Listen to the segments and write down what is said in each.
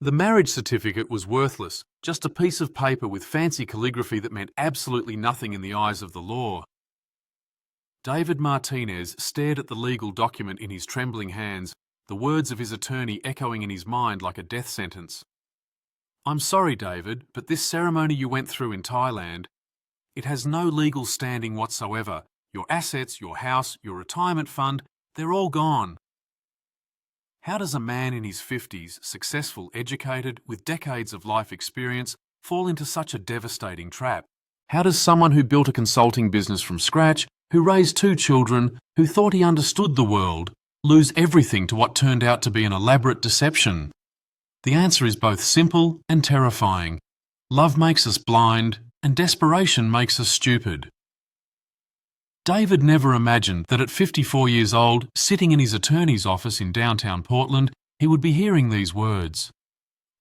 The marriage certificate was worthless, just a piece of paper with fancy calligraphy that meant absolutely nothing in the eyes of the law. David Martinez stared at the legal document in his trembling hands, the words of his attorney echoing in his mind like a death sentence. "I'm sorry, David, but this ceremony you went through in Thailand, it has no legal standing whatsoever. Your assets, your house, your retirement fund, they're all gone." How does a man in his 50s, successful, educated, with decades of life experience, fall into such a devastating trap? How does someone who built a consulting business from scratch, who raised 2 children, who thought he understood the world, lose everything to what turned out to be an elaborate deception? The answer is both simple and terrifying. Love makes us blind, and desperation makes us stupid. David never imagined that at 54 years old, sitting in his attorney's office in downtown Portland, he would be hearing these words.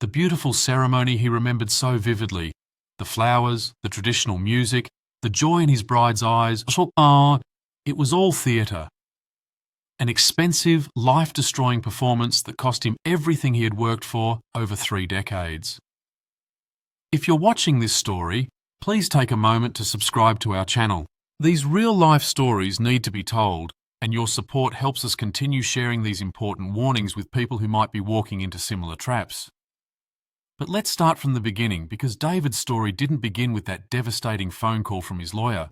The beautiful ceremony he remembered so vividly, the flowers, the traditional music, the joy in his bride's eyes, it was all theatre. An expensive, life-destroying performance that cost him everything he had worked for over 3 decades. If you're watching this story, please take a moment to subscribe to our channel. These real-life stories need to be told, and your support helps us continue sharing these important warnings with people who might be walking into similar traps. But let's start from the beginning, because David's story didn't begin with that devastating phone call from his lawyer.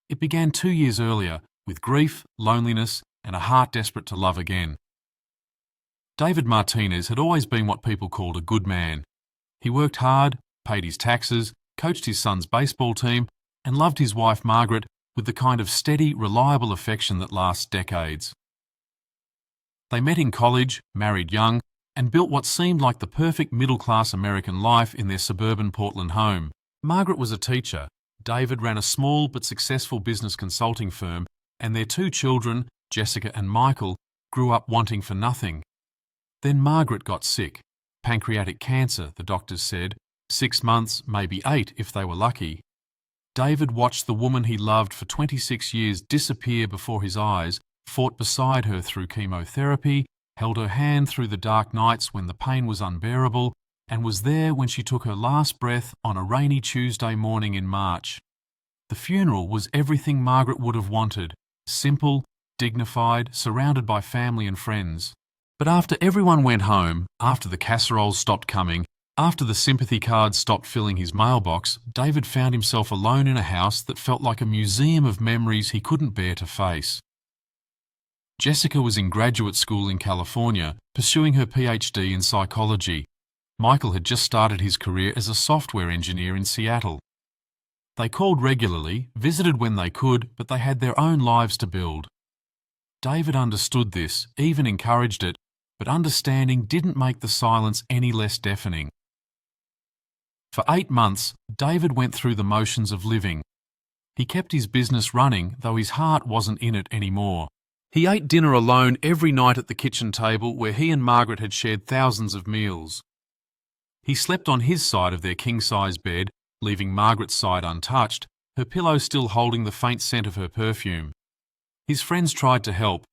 It began 2 years earlier, with grief, loneliness, and a heart desperate to love again. David Martinez had always been what people called a good man. He worked hard, paid his taxes, coached his son's baseball team, and loved his wife Margaret with the kind of steady, reliable affection that lasts decades. They met in college, married young, and built what seemed like the perfect middle-class American life in their suburban Portland home. Margaret was a teacher, David ran a small but successful business consulting firm, and their 2 children, Jessica and Michael, grew up wanting for nothing. Then Margaret got sick. Pancreatic cancer, the doctors said, 6 months, maybe 8 if they were lucky. David watched the woman he loved for 26 years disappear before his eyes, fought beside her through chemotherapy, held her hand through the dark nights when the pain was unbearable, and was there when she took her last breath on a rainy Tuesday morning in March. The funeral was everything Margaret would have wanted, simple, dignified, surrounded by family and friends. But after everyone went home, after the casseroles stopped coming, after the sympathy cards stopped filling his mailbox, David found himself alone in a house that felt like a museum of memories he couldn't bear to face. Jessica was in graduate school in California, pursuing her PhD in psychology. Michael had just started his career as a software engineer in Seattle. They called regularly, visited when they could, but they had their own lives to build. David understood this, even encouraged it, but understanding didn't make the silence any less deafening. For 8 months, David went through the motions of living. He kept his business running, though his heart wasn't in it anymore. He ate dinner alone every night at the kitchen table where he and Margaret had shared thousands of meals. He slept on his side of their king-size bed, leaving Margaret's side untouched, her pillow still holding the faint scent of her perfume. His friends tried to help.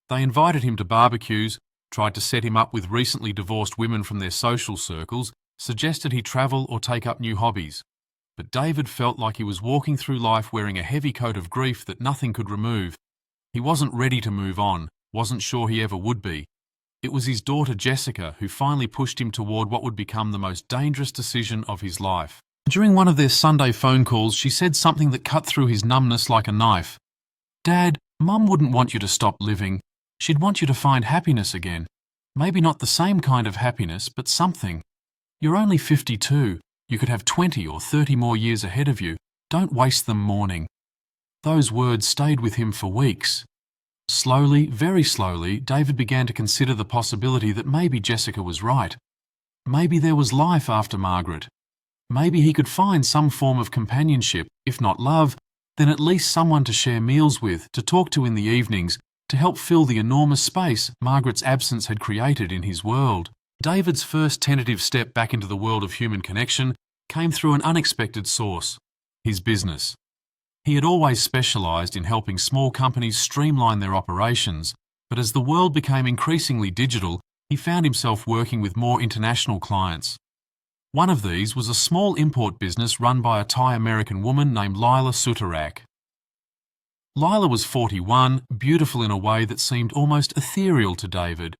They invited him to barbecues, tried to set him up with recently divorced women from their social circles, suggested he travel or take up new hobbies. But David felt like he was walking through life wearing a heavy coat of grief that nothing could remove. He wasn't ready to move on, wasn't sure he ever would be. It was his daughter Jessica who finally pushed him toward what would become the most dangerous decision of his life. During one of their Sunday phone calls, she said something that cut through his numbness like a knife. "Dad, Mum wouldn't want you to stop living. She'd want you to find happiness again. Maybe not the same kind of happiness, but something. You're only 52. You could have 20 or 30 more years ahead of you. Don't waste them mourning." Those words stayed with him for weeks. Slowly, very slowly, David began to consider the possibility that maybe Jessica was right. Maybe there was life after Margaret. Maybe he could find some form of companionship, if not love, then at least someone to share meals with, to talk to in the evenings, to help fill the enormous space Margaret's absence had created in his world. David's first tentative step back into the world of human connection came through an unexpected source: his business. He had always specialised in helping small companies streamline their operations, but as the world became increasingly digital, he found himself working with more international clients. One of these was a small import business run by a Thai-American woman named Lila. Lila was 41, beautiful in a way that seemed almost ethereal to David.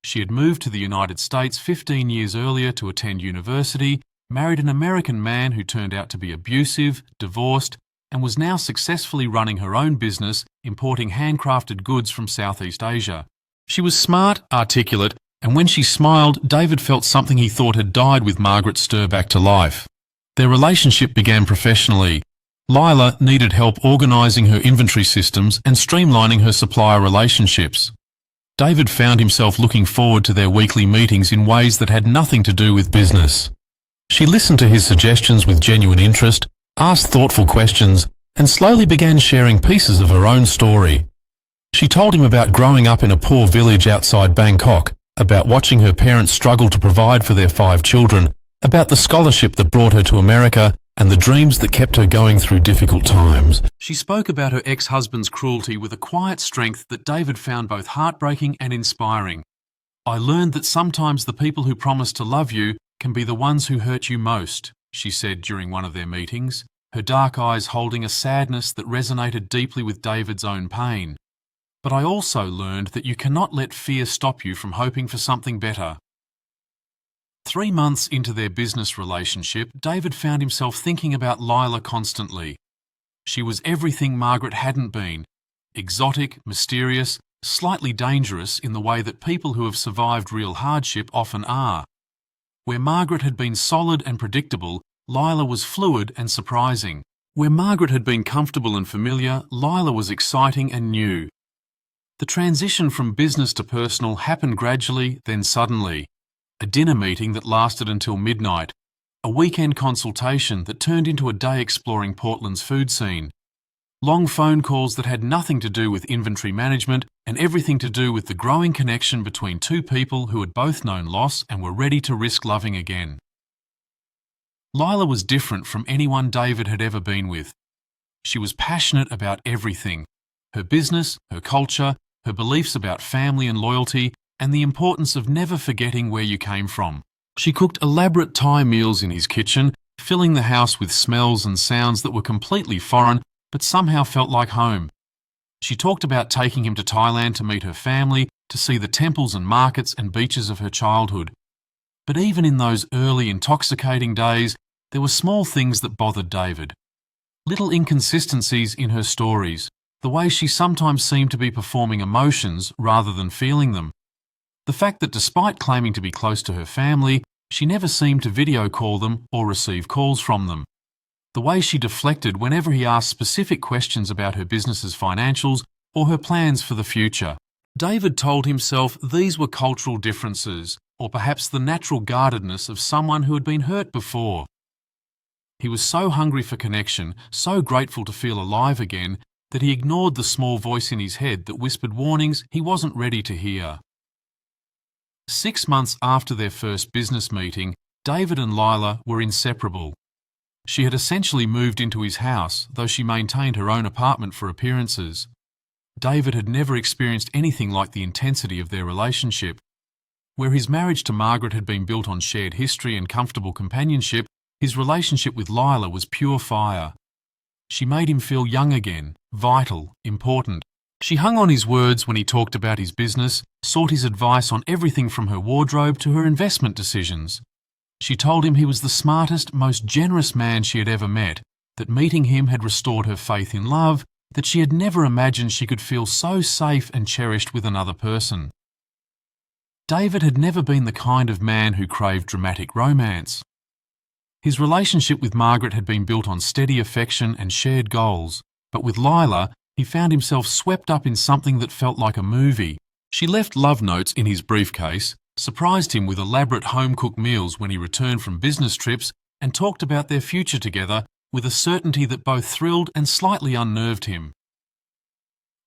She had moved to the United States 15 years earlier to attend university, married an American man who turned out to be abusive, divorced, and was now successfully running her own business, importing handcrafted goods from Southeast Asia. She was smart, articulate, and when she smiled, David felt something he thought had died with Margaret stir back to life. Their relationship began professionally. Lila needed help organising her inventory systems and streamlining her supplier relationships. David found himself looking forward to their weekly meetings in ways that had nothing to do with business. She listened to his suggestions with genuine interest, asked thoughtful questions, and slowly began sharing pieces of her own story. She told him about growing up in a poor village outside Bangkok, about watching her parents struggle to provide for their 5 children, about the scholarship that brought her to America, and the dreams that kept her going through difficult times. She spoke about her ex-husband's cruelty with a quiet strength that David found both heartbreaking and inspiring. "I learned that sometimes the people who promise to love you can be the ones who hurt you most," she said during one of their meetings, her dark eyes holding a sadness that resonated deeply with David's own pain. "But I also learned that you cannot let fear stop you from hoping for something better." 3 months into their business relationship, David found himself thinking about Lila constantly. She was everything Margaret hadn't been: exotic, mysterious, slightly dangerous in the way that people who have survived real hardship often are. Where Margaret had been solid and predictable, Lila was fluid and surprising. Where Margaret had been comfortable and familiar, Lila was exciting and new. The transition from business to personal happened gradually, then suddenly. A dinner meeting that lasted until midnight, a weekend consultation that turned into a day exploring Portland's food scene, long phone calls that had nothing to do with inventory management and everything to do with the growing connection between 2 people who had both known loss and were ready to risk loving again. Lila was different from anyone David had ever been with. She was passionate about everything: her business, her culture, her beliefs about family and loyalty, and the importance of never forgetting where you came from. She cooked elaborate Thai meals in his kitchen, filling the house with smells and sounds that were completely foreign but somehow felt like home. She talked about taking him to Thailand to meet her family, to see the temples and markets and beaches of her childhood. But even in those early intoxicating days, there were small things that bothered David. Little inconsistencies in her stories, the way she sometimes seemed to be performing emotions rather than feeling them. The fact that despite claiming to be close to her family, she never seemed to video call them or receive calls from them. The way she deflected whenever he asked specific questions about her business's financials or her plans for the future. David told himself these were cultural differences, or perhaps the natural guardedness of someone who had been hurt before. He was so hungry for connection, so grateful to feel alive again, that he ignored the small voice in his head that whispered warnings he wasn't ready to hear. 6 months after their first business meeting, David and Lila were inseparable. She had essentially moved into his house, though she maintained her own apartment for appearances. David had never experienced anything like the intensity of their relationship. Where his marriage to Margaret had been built on shared history and comfortable companionship, his relationship with Lila was pure fire. She made him feel young again, vital, important. She hung on his words when he talked about his business, sought his advice on everything from her wardrobe to her investment decisions. She told him he was the smartest, most generous man she had ever met, that meeting him had restored her faith in love, that she had never imagined she could feel so safe and cherished with another person. David had never been the kind of man who craved dramatic romance. His relationship with Margaret had been built on steady affection and shared goals, but with Lila, he found himself swept up in something that felt like a movie. She left love notes in his briefcase, surprised him with elaborate home-cooked meals when he returned from business trips, and talked about their future together with a certainty that both thrilled and slightly unnerved him.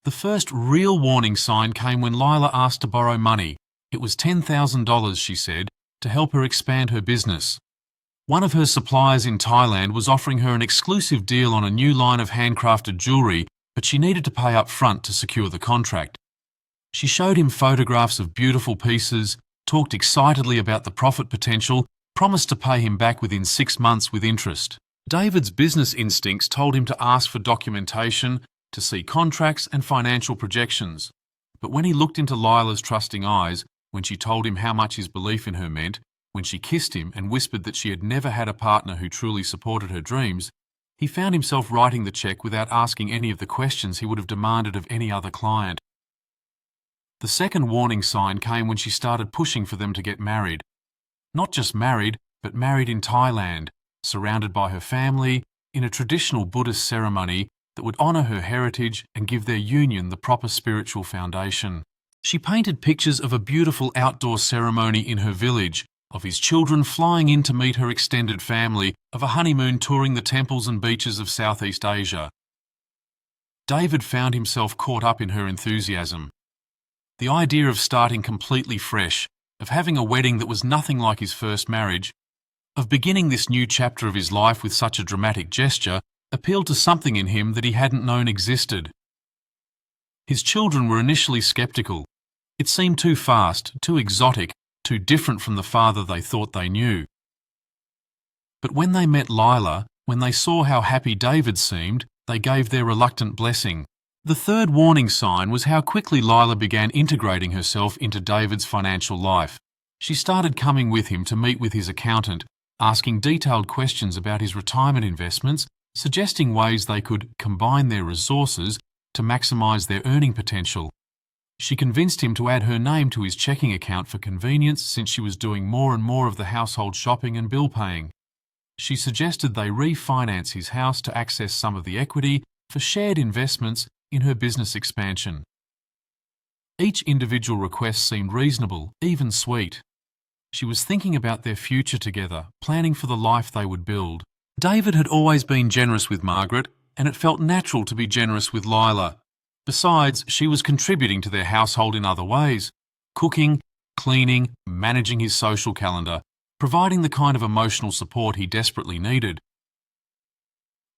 The first real warning sign came when Lila asked to borrow money. It was $10,000, she said, to help her expand her business. One of her suppliers in Thailand was offering her an exclusive deal on a new line of handcrafted jewellery, but she needed to pay up front to secure the contract. She showed him photographs of beautiful pieces, talked excitedly about the profit potential, promised to pay him back within 6 months with interest. David's business instincts told him to ask for documentation, to see contracts and financial projections. But when he looked into Lila's trusting eyes, when she told him how much his belief in her meant, when she kissed him and whispered that she had never had a partner who truly supported her dreams, he found himself writing the cheque without asking any of the questions he would have demanded of any other client. The second warning sign came when she started pushing for them to get married. Not just married, but married in Thailand, surrounded by her family, in a traditional Buddhist ceremony that would honour her heritage and give their union the proper spiritual foundation. She painted pictures of a beautiful outdoor ceremony in her village, of his children flying in to meet her extended family, of a honeymoon touring the temples and beaches of Southeast Asia. David found himself caught up in her enthusiasm. The idea of starting completely fresh, of having a wedding that was nothing like his first marriage, of beginning this new chapter of his life with such a dramatic gesture, appealed to something in him that he hadn't known existed. His children were initially sceptical. It seemed too fast, too exotic, too different from the father they thought they knew. But when they met Lila, when they saw how happy David seemed, they gave their reluctant blessing. The third warning sign was how quickly Lila began integrating herself into David's financial life. She started coming with him to meet with his accountant, asking detailed questions about his retirement investments, suggesting ways they could combine their resources to maximise their earning potential. She convinced him to add her name to his checking account for convenience since she was doing more and more of the household shopping and bill paying. She suggested they refinance his house to access some of the equity for shared investments in her business expansion. Each individual request seemed reasonable, even sweet. She was thinking about their future together, planning for the life they would build. David had always been generous with Margaret, and it felt natural to be generous with Lila. Besides, she was contributing to their household in other ways, cooking, cleaning, managing his social calendar, providing the kind of emotional support he desperately needed.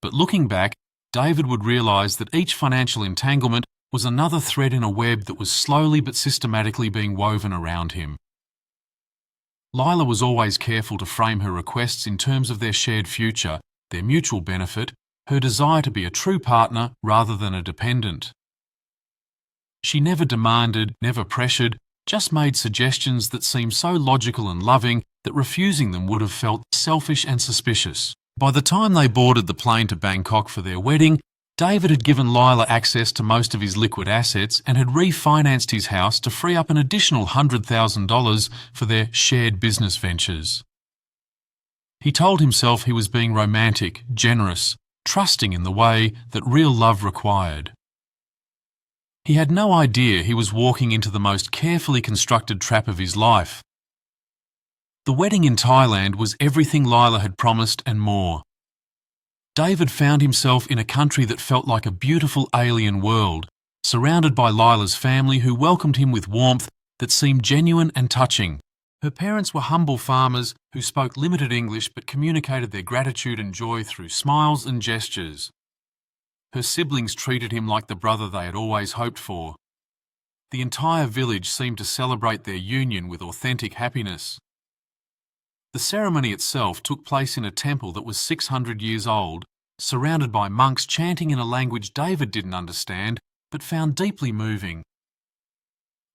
But looking back, David would realise that each financial entanglement was another thread in a web that was slowly but systematically being woven around him. Lila was always careful to frame her requests in terms of their shared future, their mutual benefit, her desire to be a true partner rather than a dependent. She never demanded, never pressured, just made suggestions that seemed so logical and loving that refusing them would have felt selfish and suspicious. By the time they boarded the plane to Bangkok for their wedding, David had given Lila access to most of his liquid assets and had refinanced his house to free up an additional $100,000 for their shared business ventures. He told himself he was being romantic, generous, trusting in the way that real love required. He had no idea he was walking into the most carefully constructed trap of his life. The wedding in Thailand was everything Lila had promised and more. David found himself in a country that felt like a beautiful alien world, surrounded by Lila's family who welcomed him with warmth that seemed genuine and touching. Her parents were humble farmers who spoke limited English but communicated their gratitude and joy through smiles and gestures. Her siblings treated him like the brother they had always hoped for. The entire village seemed to celebrate their union with authentic happiness. The ceremony itself took place in a temple that was 600 years old, surrounded by monks chanting in a language David didn't understand, but found deeply moving.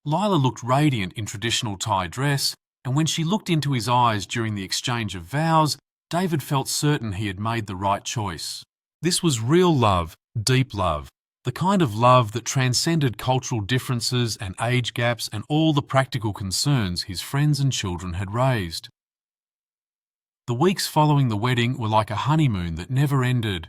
Lila looked radiant in traditional Thai dress, and when she looked into his eyes during the exchange of vows, David felt certain he had made the right choice. This was real love, deep love, the kind of love that transcended cultural differences and age gaps and all the practical concerns his friends and children had raised. The weeks following the wedding were like a honeymoon that never ended.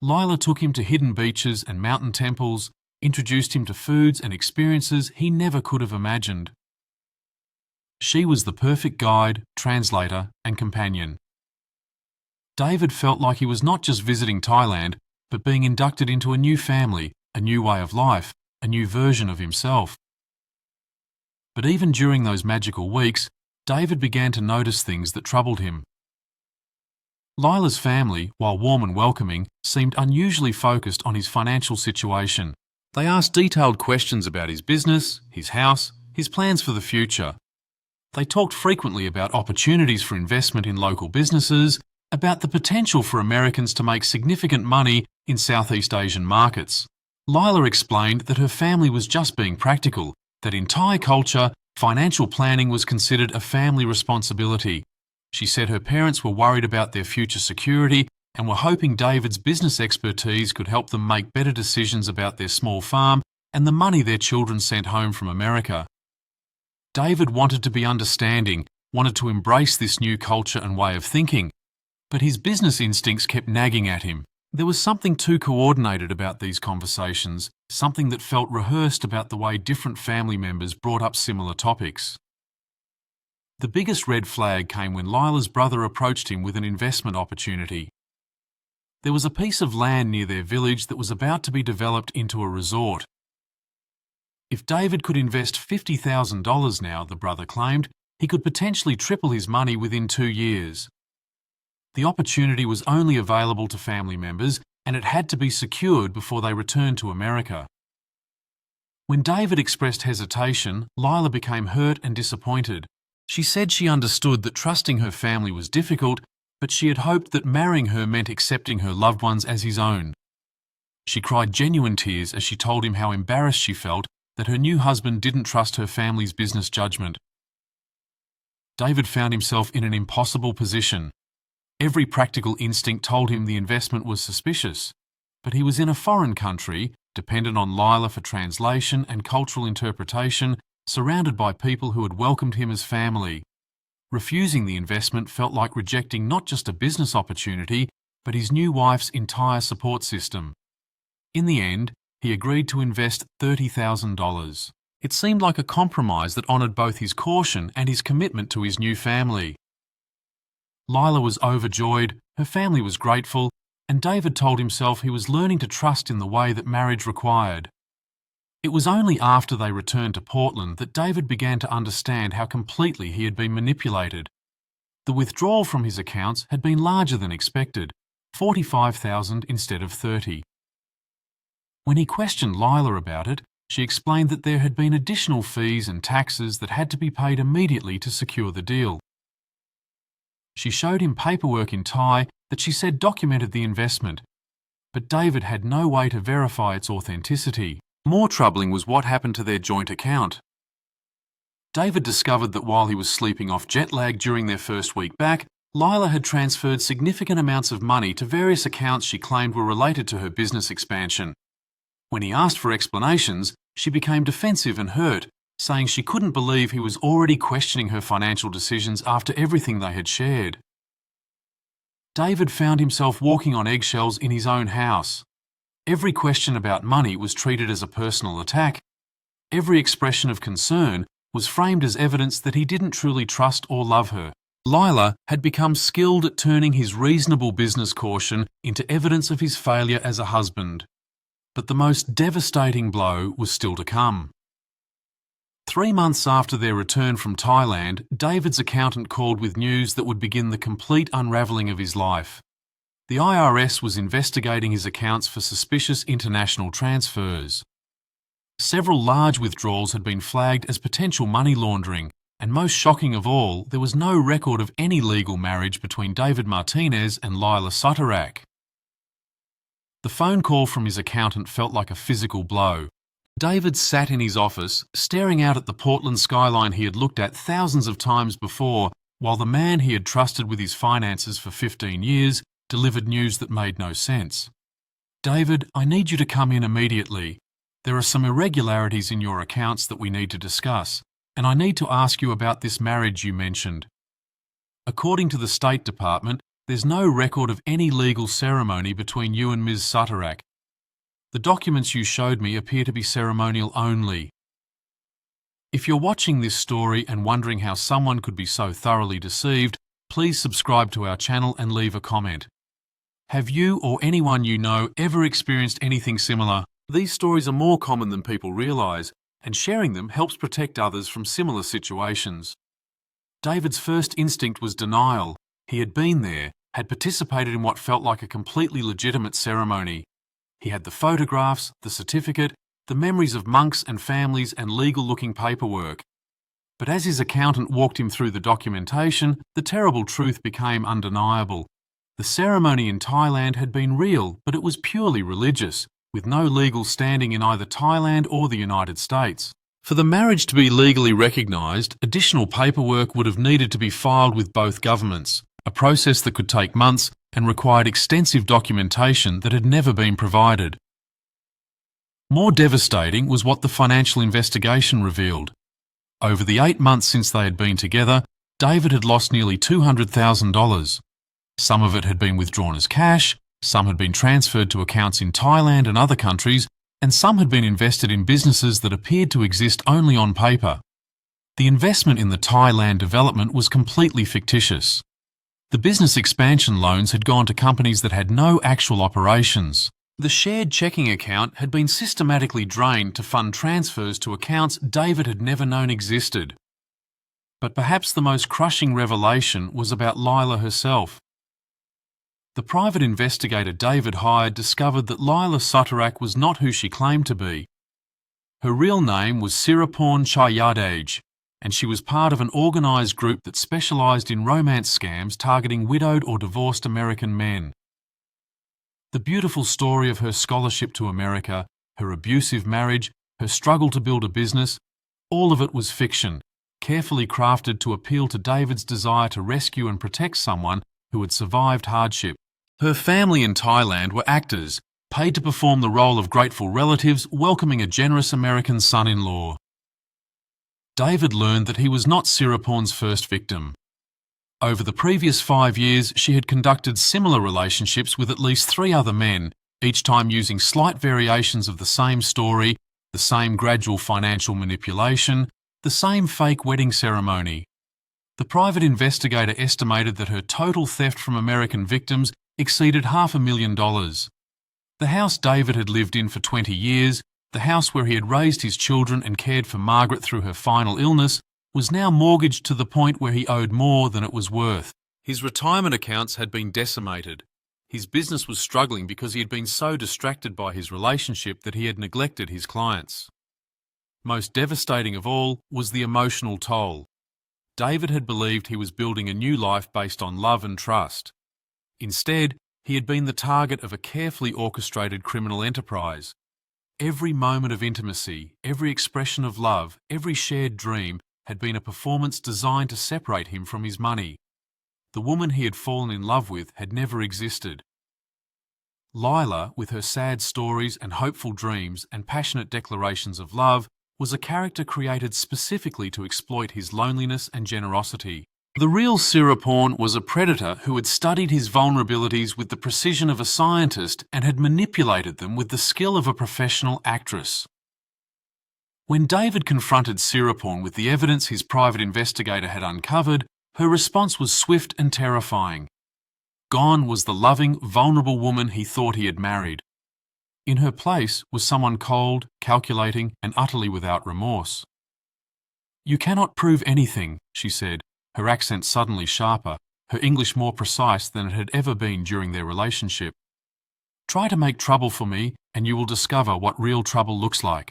Lila took him to hidden beaches and mountain temples, introduced him to foods and experiences he never could have imagined. She was the perfect guide, translator, and companion. David felt like he was not just visiting Thailand, but being inducted into a new family, a new way of life, a new version of himself. But even during those magical weeks, David began to notice things that troubled him. Lila's family, while warm and welcoming, seemed unusually focused on his financial situation. They asked detailed questions about his business, his house, his plans for the future. They talked frequently about opportunities for investment in local businesses, about the potential for Americans to make significant money in Southeast Asian markets. Lila explained that her family was just being practical, that in Thai culture, financial planning was considered a family responsibility. She said her parents were worried about their future security and were hoping David's business expertise could help them make better decisions about their small farm and the money their children sent home from America. David wanted to be understanding, wanted to embrace this new culture and way of thinking, but his business instincts kept nagging at him. There was something too coordinated about these conversations, something that felt rehearsed about the way different family members brought up similar topics. The biggest red flag came when Lila's brother approached him with an investment opportunity. There was a piece of land near their village that was about to be developed into a resort. If David could invest $50,000 now, the brother claimed, he could potentially triple his money within 2 years. The opportunity was only available to family members, and it had to be secured before they returned to America. When David expressed hesitation, Lila became hurt and disappointed. She said she understood that trusting her family was difficult, but she had hoped that marrying her meant accepting her loved ones as his own. She cried genuine tears as she told him how embarrassed she felt that her new husband didn't trust her family's business judgment. David found himself in an impossible position. Every practical instinct told him the investment was suspicious, but he was in a foreign country, dependent on Lila for translation and cultural interpretation, surrounded by people who had welcomed him as family. Refusing the investment felt like rejecting not just a business opportunity, but his new wife's entire support system. In the end, he agreed to invest $30,000. It seemed like a compromise that honoured both his caution and his commitment to his new family. Lila was overjoyed, her family was grateful, and David told himself he was learning to trust in the way that marriage required. It was only after they returned to Portland that David began to understand how completely he had been manipulated. The withdrawal from his accounts had been larger than expected, $45,000 instead of $30,000. When he questioned Lila about it, she explained that there had been additional fees and taxes that had to be paid immediately to secure the deal. She showed him paperwork in Thai that she said documented the investment, but David had no way to verify its authenticity. More troubling was what happened to their joint account. David discovered that while he was sleeping off jet lag during their first week back, Lila had transferred significant amounts of money to various accounts she claimed were related to her business expansion. When he asked for explanations, she became defensive and hurt, saying she couldn't believe he was already questioning her financial decisions after everything they had shared. David found himself walking on eggshells in his own house. Every question about money was treated as a personal attack. Every expression of concern was framed as evidence that he didn't truly trust or love her. Lila had become skilled at turning his reasonable business caution into evidence of his failure as a husband. But the most devastating blow was still to come. 3 months after their return from Thailand, David's accountant called with news that would begin the complete unravelling of his life. The IRS was investigating his accounts for suspicious international transfers. Several large withdrawals had been flagged as potential money laundering, and most shocking of all, there was no record of any legal marriage between David Martinez and Lila Sutarak. The phone call from his accountant felt like a physical blow. David sat in his office, staring out at the Portland skyline he had looked at thousands of times before, while the man he had trusted with his finances for 15 years delivered news that made no sense. "David, I need you to come in immediately. There are some irregularities in your accounts that we need to discuss, and I need to ask you about this marriage you mentioned. According to the State Department, there's no record of any legal ceremony between you and Ms. Sutarak. The documents you showed me appear to be ceremonial only. If you're watching this story and wondering how someone could be so thoroughly deceived, please subscribe to our channel and leave a comment. Have you or anyone you know ever experienced anything similar? These stories are more common than people realise, and sharing them helps protect others from similar situations. David's first instinct was denial. He had been there, had participated in what felt like a completely legitimate ceremony. He had the photographs, the certificate, the memories of monks and families and legal-looking paperwork. But as his accountant walked him through the documentation, the terrible truth became undeniable. The ceremony in Thailand had been real, but it was purely religious, with no legal standing in either Thailand or the United States. For the marriage to be legally recognised, additional paperwork would have needed to be filed with both governments, a process that could take months and required extensive documentation that had never been provided. More devastating was what the financial investigation revealed. Over the 8 months since they had been together, David had lost nearly $200,000. Some of it had been withdrawn as cash, some had been transferred to accounts in Thailand and other countries, and some had been invested in businesses that appeared to exist only on paper. The investment in the Thailand development was completely fictitious. The business expansion loans had gone to companies that had no actual operations. The shared checking account had been systematically drained to fund transfers to accounts David had never known existed. But perhaps the most crushing revelation was about Lila herself. The private investigator David hired discovered that Lila Sotarak was not who she claimed to be. Her real name was Siriporn, and she was part of an organised group that specialised in romance scams targeting widowed or divorced American men. The beautiful story of her scholarship to America, her abusive marriage, her struggle to build a business, all of it was fiction, carefully crafted to appeal to David's desire to rescue and protect someone who had survived hardship. Her family in Thailand were actors, paid to perform the role of grateful relatives welcoming a generous American son-in-law. David learned that he was not Siriporn's first victim. Over the previous 5 years, she had conducted similar relationships with at least 3 other men, each time using slight variations of the same story, the same gradual financial manipulation, the same fake wedding ceremony. The private investigator estimated that her total theft from American victims exceeded $500,000. The house David had lived in for 20 years, the house where he had raised his children and cared for Margaret through her final illness, was now mortgaged to the point where he owed more than it was worth. His retirement accounts had been decimated. His business was struggling because he had been so distracted by his relationship that he had neglected his clients. Most devastating of all was the emotional toll. David had believed he was building a new life based on love and trust. Instead, he had been the target of a carefully orchestrated criminal enterprise. Every moment of intimacy, every expression of love, every shared dream had been a performance designed to separate him from his money. The woman he had fallen in love with had never existed. Lila, with her sad stories and hopeful dreams and passionate declarations of love, was a character created specifically to exploit his loneliness and generosity. The real Siriporn was a predator who had studied his vulnerabilities with the precision of a scientist and had manipulated them with the skill of a professional actress. When David confronted Siriporn with the evidence his private investigator had uncovered, her response was swift and terrifying. Gone was the loving, vulnerable woman he thought he had married. In her place was someone cold, calculating, and utterly without remorse. "You cannot prove anything," she said, her accent suddenly sharper, her English more precise than it had ever been during their relationship. "Try to make trouble for me, and you will discover what real trouble looks like."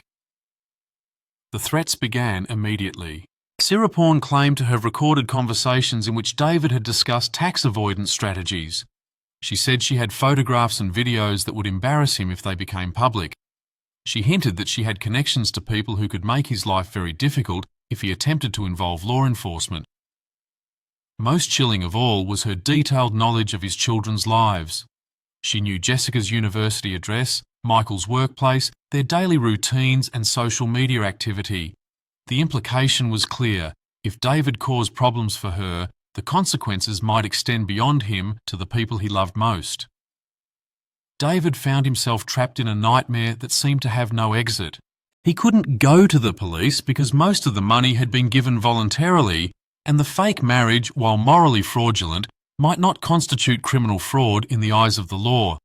The threats began immediately. Siriporn claimed to have recorded conversations in which David had discussed tax avoidance strategies. She said she had photographs and videos that would embarrass him if they became public. She hinted that she had connections to people who could make his life very difficult if he attempted to involve law enforcement. Most chilling of all was her detailed knowledge of his children's lives. She knew Jessica's university address, Michael's workplace, their daily routines and social media activity. The implication was clear. If David caused problems for her, the consequences might extend beyond him to the people he loved most. David found himself trapped in a nightmare that seemed to have no exit. He couldn't go to the police because most of the money had been given voluntarily, and the fake marriage, while morally fraudulent, might not constitute criminal fraud in the eyes of the law.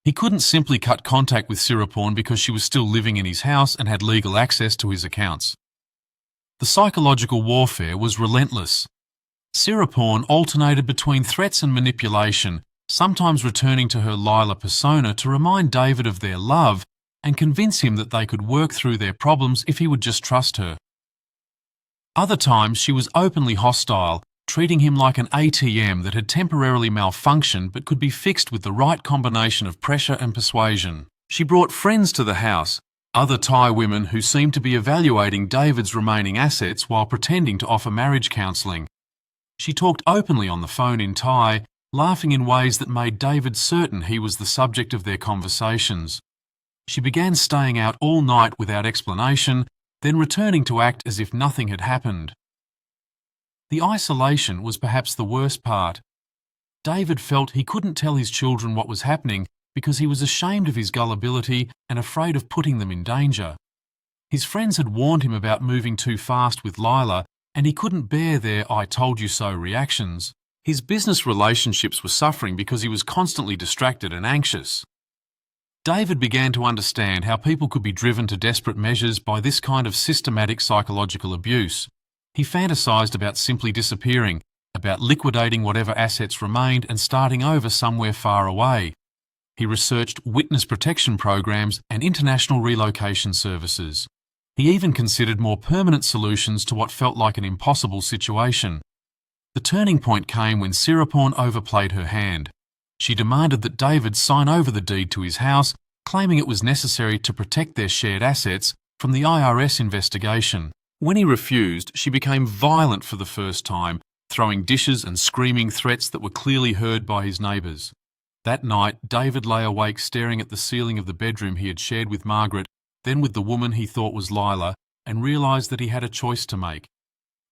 He couldn't simply cut contact with Siriporn because she was still living in his house and had legal access to his accounts. The psychological warfare was relentless. Siriporn alternated between threats and manipulation, sometimes returning to her Lila persona to remind David of their love and convince him that they could work through their problems if he would just trust her. Other times she was openly hostile, treating him like an ATM that had temporarily malfunctioned but could be fixed with the right combination of pressure and persuasion. She brought friends to the house, other Thai women who seemed to be evaluating David's remaining assets while pretending to offer marriage counselling. She talked openly on the phone in Thai, laughing in ways that made David certain he was the subject of their conversations. She began staying out all night without explanation, then returning to act as if nothing had happened. The isolation was perhaps the worst part. David felt he couldn't tell his children what was happening because he was ashamed of his gullibility and afraid of putting them in danger. His friends had warned him about moving too fast with Lila, and he couldn't bear their "I told you so" reactions. His business relationships were suffering because he was constantly distracted and anxious. David began to understand how people could be driven to desperate measures by this kind of systematic psychological abuse. He fantasized about simply disappearing, about liquidating whatever assets remained and starting over somewhere far away. He researched witness protection programs and international relocation services. He even considered more permanent solutions to what felt like an impossible situation. The turning point came when Siriporn overplayed her hand. She demanded that David sign over the deed to his house, claiming it was necessary to protect their shared assets from the IRS investigation. When he refused, she became violent for the first time, throwing dishes and screaming threats that were clearly heard by his neighbours. That night, David lay awake staring at the ceiling of the bedroom he had shared with Margaret, then with the woman he thought was Lila, and realised that he had a choice to make.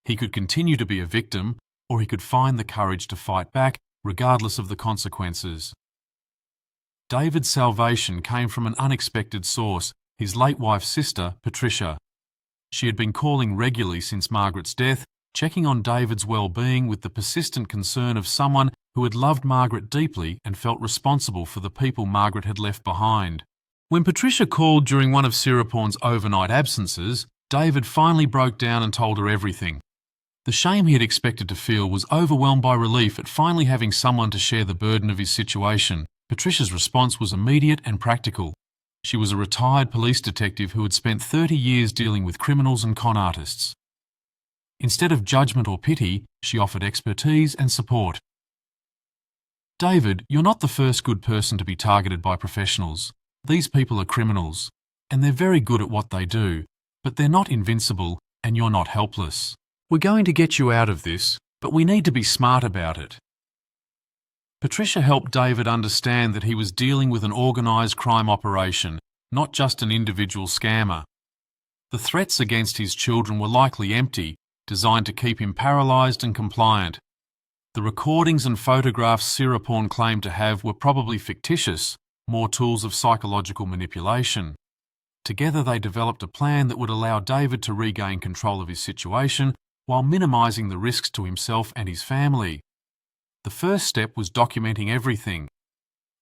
He could continue to be a victim, or he could find the courage to fight back, regardless of the consequences. David's salvation came from an unexpected source, his late wife's sister, Patricia. She had been calling regularly since Margaret's death, checking on David's well-being with the persistent concern of someone who had loved Margaret deeply and felt responsible for the people Margaret had left behind. When Patricia called during one of Siriporn's overnight absences, David finally broke down and told her everything. The shame he had expected to feel was overwhelmed by relief at finally having someone to share the burden of his situation. Patricia's response was immediate and practical. She was a retired police detective who had spent 30 years dealing with criminals and con artists. Instead of judgment or pity, she offered expertise and support. "David, you're not the first good person to be targeted by professionals. These people are criminals, and they're very good at what they do, but they're not invincible, and you're not helpless. We're going to get you out of this, but we need to be smart about it." Patricia helped David understand that he was dealing with an organised crime operation, not just an individual scammer. The threats against his children were likely empty, designed to keep him paralysed and compliant. The recordings and photographs Siriporn claimed to have were probably fictitious, more tools of psychological manipulation. Together they developed a plan that would allow David to regain control of his situation while minimising the risks to himself and his family. The first step was documenting everything.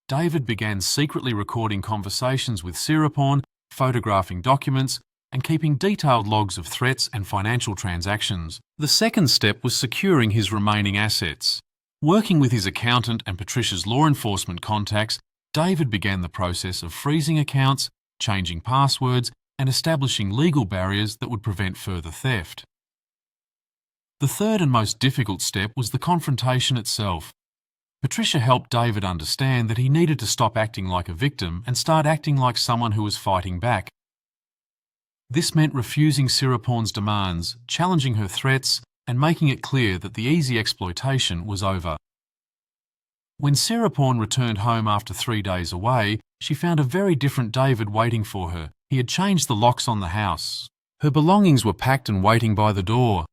David began secretly recording conversations with Siriporn, photographing documents, and keeping detailed logs of threats and financial transactions. The second step was securing his remaining assets. Working with his accountant and Patricia's law enforcement contacts, David began the process of freezing accounts, changing passwords, and establishing legal barriers that would prevent further theft. The third and most difficult step was the confrontation itself. Patricia helped David understand that he needed to stop acting like a victim and start acting like someone who was fighting back. This meant refusing Siriporn's demands, challenging her threats, and making it clear that the easy exploitation was over. When Siriporn returned home after 3 days away, she found a very different David waiting for her. He had changed the locks on the house. Her belongings were packed and waiting by the door.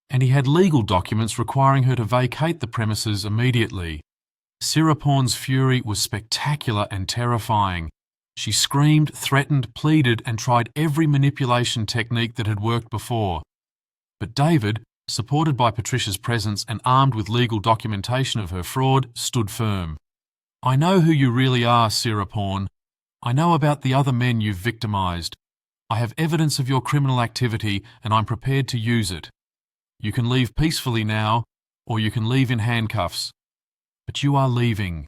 And he had legal documents requiring her to vacate the premises immediately. Siriporn's fury was spectacular and terrifying. She screamed, threatened, pleaded, and tried every manipulation technique that had worked before. But David, supported by Patricia's presence and armed with legal documentation of her fraud, stood firm. "I know who you really are, Siriporn. I know about the other men you've victimised. I have evidence of your criminal activity and I'm prepared to use it. You can leave peacefully now, or you can leave in handcuffs. But you are leaving."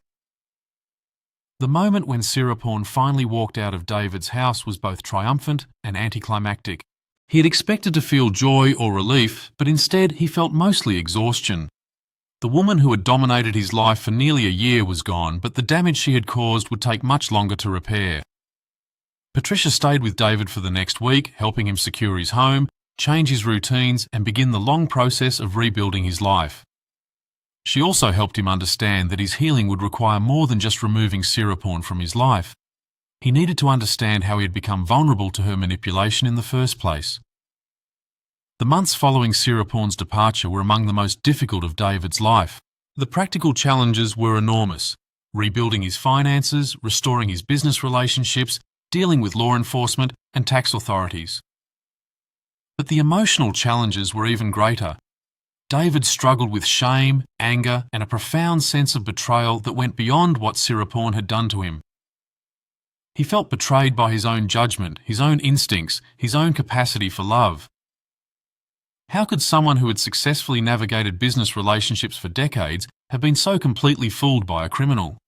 The moment when Siriporn finally walked out of David's house was both triumphant and anticlimactic. He had expected to feel joy or relief, but instead he felt mostly exhaustion. The woman who had dominated his life for nearly a year was gone, but the damage she had caused would take much longer to repair. Patricia stayed with David for the next week, helping him secure his home, change his routines, and begin the long process of rebuilding his life. She also helped him understand that his healing would require more than just removing Siriporn from his life. He needed to understand how he had become vulnerable to her manipulation in the first place. The months following Siriporn's departure were among the most difficult of David's life. The practical challenges were enormous: rebuilding his finances, restoring his business relationships, dealing with law enforcement and tax authorities. But the emotional challenges were even greater. David struggled with shame, anger, and a profound sense of betrayal that went beyond what Siriporn had done to him. He felt betrayed by his own judgment, his own instincts, his own capacity for love. How could someone who had successfully navigated business relationships for decades have been so completely fooled by a criminal?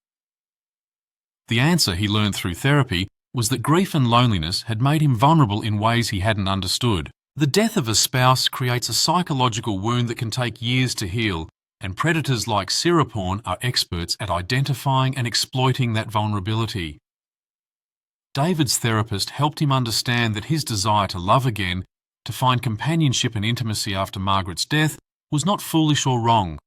The answer he learned through therapy was that grief and loneliness had made him vulnerable in ways he hadn't understood. The death of a spouse creates a psychological wound that can take years to heal, and predators like Siriporn are experts at identifying and exploiting that vulnerability. David's therapist helped him understand that his desire to love again, to find companionship and intimacy after Margaret's death, was not foolish or wrong.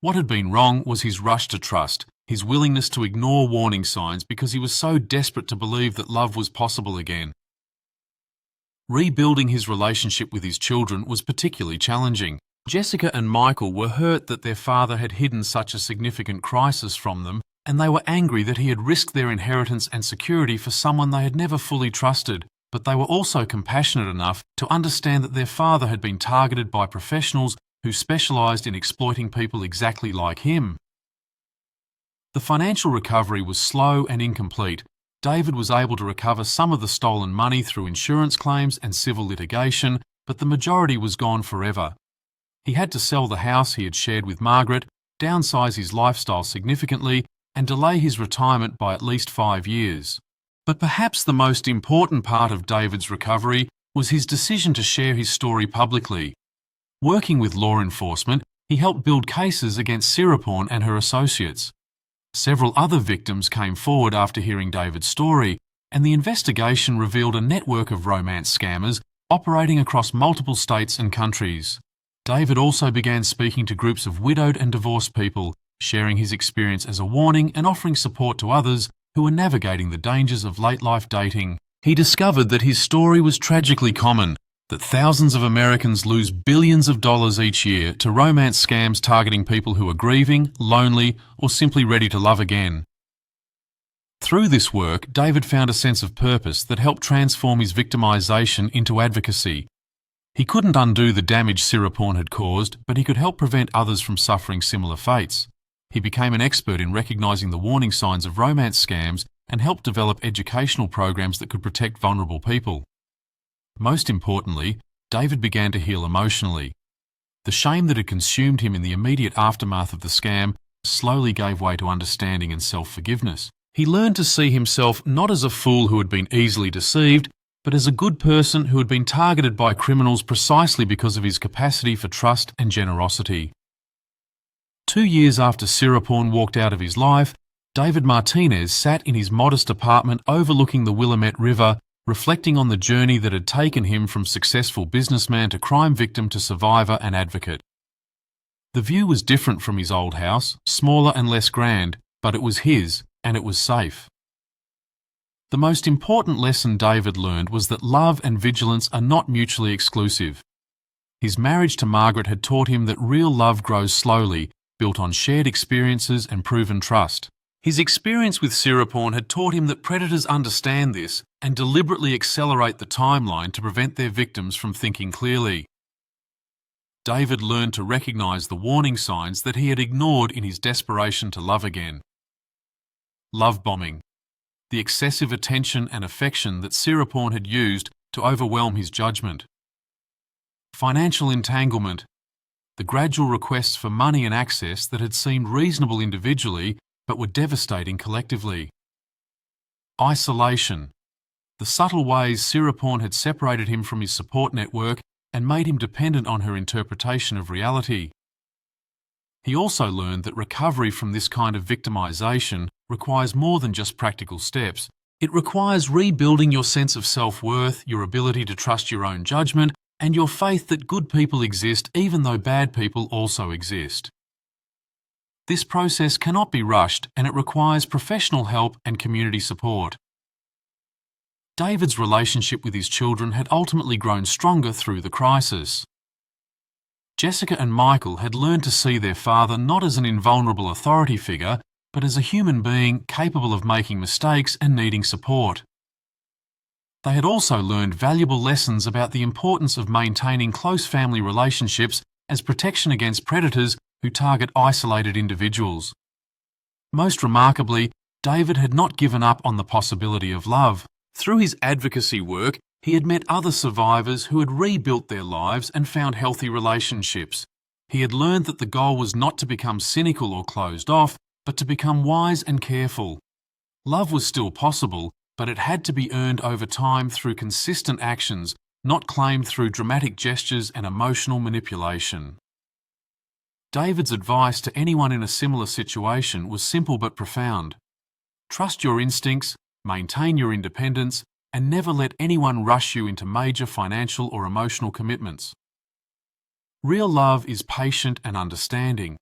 What had been wrong was his rush to trust, his willingness to ignore warning signs because he was so desperate to believe that love was possible again. Rebuilding his relationship with his children was particularly challenging. Jessica and Michael were hurt that their father had hidden such a significant crisis from them, and they were angry that he had risked their inheritance and security for someone they had never fully trusted. But they were also compassionate enough to understand that their father had been targeted by professionals who specialised in exploiting people exactly like him. The financial recovery was slow and incomplete. David was able to recover some of the stolen money through insurance claims and civil litigation, but the majority was gone forever. He had to sell the house he had shared with Margaret, downsize his lifestyle significantly, and delay his retirement by at least 5 years. But perhaps the most important part of David's recovery was his decision to share his story publicly. Working with law enforcement, he helped build cases against Siriporn and her associates. Several other victims came forward after hearing David's story, and the investigation revealed a network of romance scammers operating across multiple states and countries. David also began speaking to groups of widowed and divorced people, sharing his experience as a warning and offering support to others who were navigating the dangers of late-life dating. He discovered that his story was tragically common, that thousands of Americans lose billions of dollars each year to romance scams targeting people who are grieving, lonely, or simply ready to love again. Through this work, David found a sense of purpose that helped transform his victimization into advocacy. He couldn't undo the damage Siriporn had caused, but he could help prevent others from suffering similar fates. He became an expert in recognizing the warning signs of romance scams and helped develop educational programs that could protect vulnerable people. Most importantly, David began to heal emotionally. The shame that had consumed him in the immediate aftermath of the scam slowly gave way to understanding and self-forgiveness. He learned to see himself not as a fool who had been easily deceived, but as a good person who had been targeted by criminals precisely because of his capacity for trust and generosity. 2 years after Siriporn walked out of his life, David Martinez sat in his modest apartment overlooking the Willamette River, reflecting on the journey that had taken him from successful businessman to crime victim to survivor and advocate. The view was different from his old house, smaller and less grand, but it was his, and it was safe. The most important lesson David learned was that love and vigilance are not mutually exclusive. His marriage to Margaret had taught him that real love grows slowly, built on shared experiences and proven trust. His experience with Siriporn had taught him that predators understand this and deliberately accelerate the timeline to prevent their victims from thinking clearly. David learned to recognize the warning signs that he had ignored in his desperation to love again. Love bombing, the excessive attention and affection that Siriporn had used to overwhelm his judgment. Financial entanglement, the gradual requests for money and access that had seemed reasonable individually but were devastating collectively. Isolation, the subtle ways Siriporn had separated him from his support network and made him dependent on her interpretation of reality. He also learned that recovery from this kind of victimization requires more than just practical steps. It requires rebuilding your sense of self-worth, your ability to trust your own judgment, and your faith that good people exist even though bad people also exist. This process cannot be rushed, and it requires professional help and community support. David's relationship with his children had ultimately grown stronger through the crisis. Jessica and Michael had learned to see their father not as an invulnerable authority figure, but as a human being capable of making mistakes and needing support. They had also learned valuable lessons about the importance of maintaining close family relationships as protection against predators who target isolated individuals. Most remarkably, David had not given up on the possibility of love. Through his advocacy work, he had met other survivors who had rebuilt their lives and found healthy relationships. He had learned that the goal was not to become cynical or closed off, but to become wise and careful. Love was still possible, but it had to be earned over time through consistent actions, not claimed through dramatic gestures and emotional manipulation. David's advice to anyone in a similar situation was simple but profound. Trust your instincts, maintain your independence, and never let anyone rush you into major financial or emotional commitments. Real love is patient and understanding.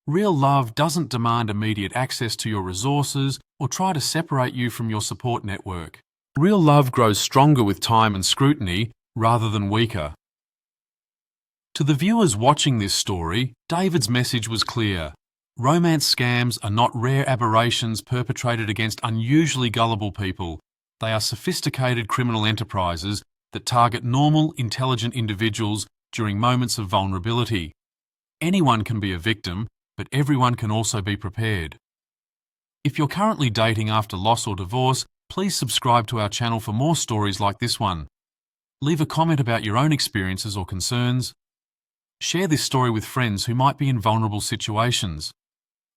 Real love doesn't demand immediate access to your resources or try to separate you from your support network. Real love grows stronger with time and scrutiny rather than weaker. To the viewers watching this story, David's message was clear. Romance scams are not rare aberrations perpetrated against unusually gullible people. They are sophisticated criminal enterprises that target normal, intelligent individuals during moments of vulnerability. Anyone can be a victim, but everyone can also be prepared. If you're currently dating after loss or divorce, please subscribe to our channel for more stories like this one. Leave a comment about your own experiences or concerns. Share this story with friends who might be in vulnerable situations.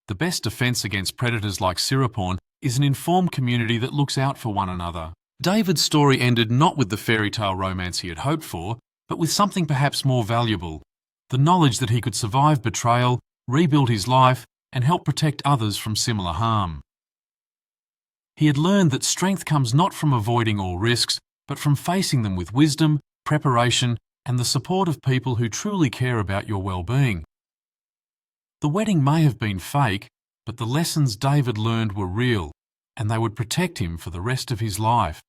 The best defense against predators like Siriporn is an informed community that looks out for one another. David's story ended not with the fairy tale romance he had hoped for, but with something perhaps more valuable: the knowledge that he could survive betrayal, rebuild his life, and help protect others from similar harm. He had learned that strength comes not from avoiding all risks, but from facing them with wisdom, preparation, and the support of people who truly care about your well-being. The wedding may have been fake, but the lessons David learned were real, and they would protect him for the rest of his life.